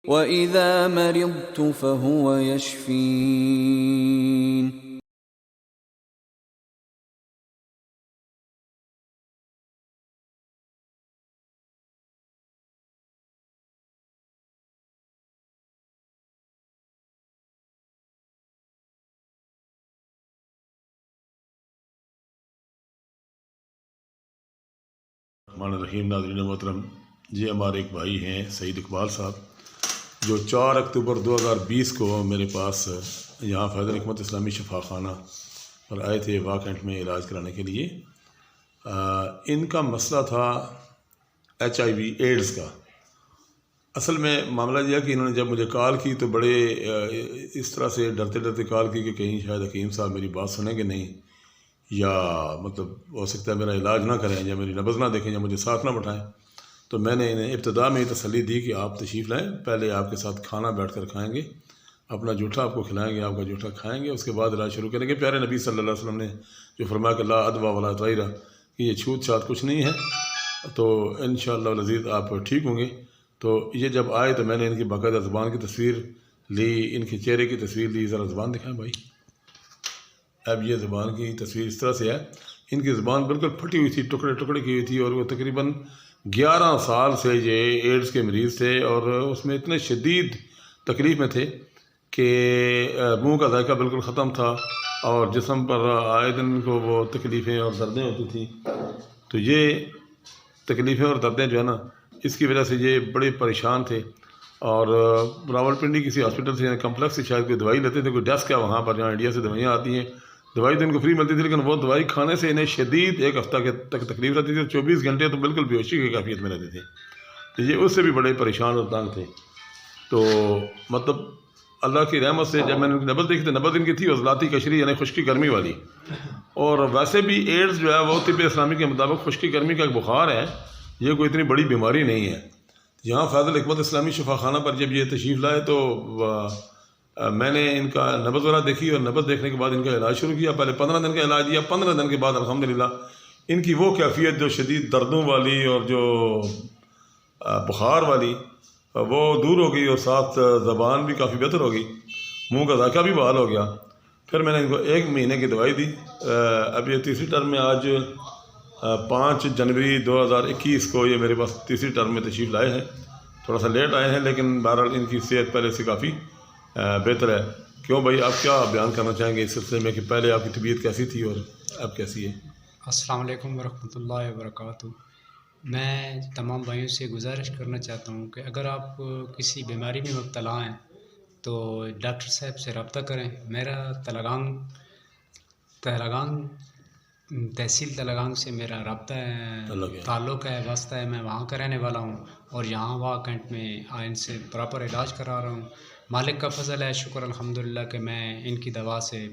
وَإِذَا مَرِضْتُ فَهُوَ يَشْفِينِ. الرحمن الرحیم. ناظرین محترم، یہ ہمارے ایک بھائی ہیں سعید اقبال صاحب، جو 4 اکتوبر 2020 کو میرے پاس یہاں فیض الحکمت اسلامی شفا خانہ پر آئے تھے واہ کینٹ میں علاج کرانے کے لیے. ان کا مسئلہ تھا HIV ایڈز کا. اصل میں معاملہ یہ کہ انہوں نے جب مجھے کال کی تو بڑے اس طرح سے ڈرتے ڈرتے کال کی کہ کہیں شاید حکیم صاحب میری بات سنیں گے نہیں، یا مطلب ہو سکتا ہے میرا علاج نہ کریں، یا میری نبض نہ دیکھیں، یا مجھے ساتھ نہ بٹھائیں. تو میں نے انہیں ابتدا میں یہ تسلی دی کہ آپ تشریف لائیں، پہلے آپ کے ساتھ کھانا بیٹھ کر کھائیں گے، اپنا جوٹھا آپ کو کھلائیں گے، آپ کا جوٹھا کھائیں گے، اس کے بعد علاج شروع کریں گے. پیارے نبی صلی اللہ علیہ وسلم نے جو فرمایا کہ لا ادویٰ ولا طیرہ، کہ یہ چھوت چھات کچھ نہیں ہے، تو انشاءاللہ العزیز آپ ٹھیک ہوں گے. تو یہ جب آئے تو میں نے ان کی باقاعدہ زبان کی تصویر لی، ان کے چہرے کی تصویر لی. ذرا زبان دکھائیں بھائی. اب یہ زبان کی تصویر اس طرح سے ہے. ان کی زبان بالکل پھٹی ہوئی تھی، ٹکڑے ٹکڑے کی ہوئی تھی، اور وہ تقریباً 11 سال سے یہ ایڈز کے مریض تھے، اور اس میں اتنے شدید تکلیف میں تھے کہ منہ کا ذائقہ بالکل ختم تھا، اور جسم پر آئے دن کو وہ تکلیفیں اور دردیں ہوتی تھیں. تو یہ تکلیفیں اور دردیں جو ہے نا، اس کی وجہ سے یہ بڑے پریشان تھے. اور راولپنڈی کسی ہاسپٹل سے کمپلیکس سے شاید کوئی دوائی لیتے تھے، کوئی ڈیسک ہے وہاں پر جہاں انڈیا سے دوائیاں آتی ہیں. دوائی تو ان کو فری ملتی تھی، لیکن وہ دوائی کھانے سے انہیں شدید 1 ہفتہ تک تکلیف رہتی تھی. 24 گھنٹے تو بالکل بیہوشی کی کیفیت میں رہتے تھے. تو یہ اس سے بھی بڑے پریشان اور تنگ تھے. تو مطلب اللہ کی رحمت سے جب میں نے ان کی نبض دیکھی تو نبض ان کی تھی عضلاتی کشری، یعنی خشکی گرمی والی. اور ویسے بھی ایڈز جو ہے وہ طب اسلامی کے مطابق خشکی گرمی کا ایک بخار ہے، یہ کوئی اتنی بڑی بیماری نہیں ہے. یہاں فیض الحکمت اسلامی شفا خانہ پر جب یہ تشریف لائے تو میں نے ان کا نبض وغیرہ دیکھی، اور نبض دیکھنے کے بعد ان کا علاج شروع کیا. پہلے 15 دن کا علاج دیا. 15 دن کے بعد الحمدللہ ان کی وہ کیفیت جو شدید دردوں والی اور جو بخار والی وہ دور ہو گئی، اور ساتھ زبان بھی کافی بہتر ہو گئی، منہ کا ذائقہ بھی بحال ہو گیا. پھر میں نے ان کو 1 مہینے کی دوائی دی. اب یہ تیسری ٹرم میں آج 5 جنوری 2021 کو یہ میرے پاس تیسری ٹرم میں تشریف لائے ہیں. تھوڑا سا لیٹ آئے ہیں، لیکن بہرحال ان کی صحت پہلے سے کافی بہتر ہے. کیوں بھائی، آپ کیا بیان کرنا چاہیں گے اس سلسلے میں کہ پہلے آپ کی طبیعت کیسی تھی اور اب کیسی ہے؟ السلام علیکم ورحمۃ اللہ وبرکاتہ. میں تمام بھائیوں سے گزارش کرنا چاہتا ہوں کہ اگر آپ کسی بیماری میں مبتلا ہیں تو ڈاکٹر صاحب سے رابطہ کریں. میرا تلگانگ تحصیل تلگانگ سے میرا رابطہ ہے، تعلق ہے، واسطہ ہے. میں وہاں کا رہنے والا ہوں، اور یہاں واہ کینٹ میں ان سے پراپر علاج کرا رہا ہوں. مالک کا فضل ہے، شکر الحمدللہ کہ میں ان کی دوا سے